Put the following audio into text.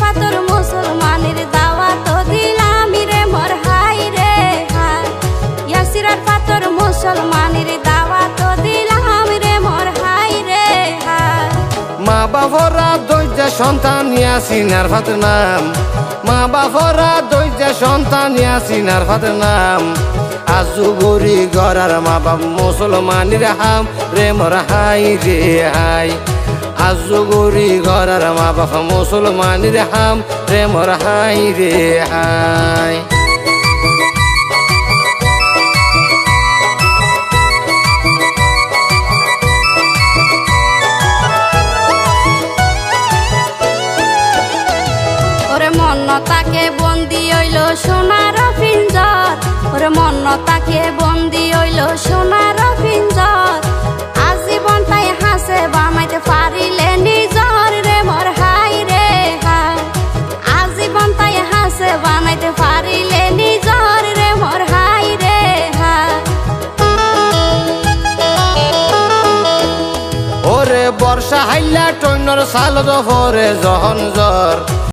পাথর মুসলমানের দাওয়াত দিলাম রে মোর হাই রে হাই। ইয়াসিরার পাথর মুসলমানের দাওয়াত দিলাম রে মোর হাই রে হাই। মা বাবরা দইজা সন্তান ইয়াসিনার ফাত নাম, মা বাবরা দইজা সন্তান ইয়াসিনার ফাত নাম। আজু গরি গরার মা বাপ মুসলমানের হাম রে মোর হাই রে হাই। আজু গরি গরার মা বাপ মুসলমানের হাম রে মোর হাই রে হাই। ওরে মন্নতাকে বন্দি হইল সোনার পিঞ্জর, ওরে মন্নতাকে বন্দি হইল সোনার পিঞ্জর। আজীবন তাই হাসে বানাইতে পারিলে নিজর রে মোর হাই রে হাই। আজীবন তাই হাসে বানাইতে পারিলে নিজর রে মোর হাই রে হাই। ওরে বর্ষা হাইলা টৈনর সাল দফরে জহন জ্বর,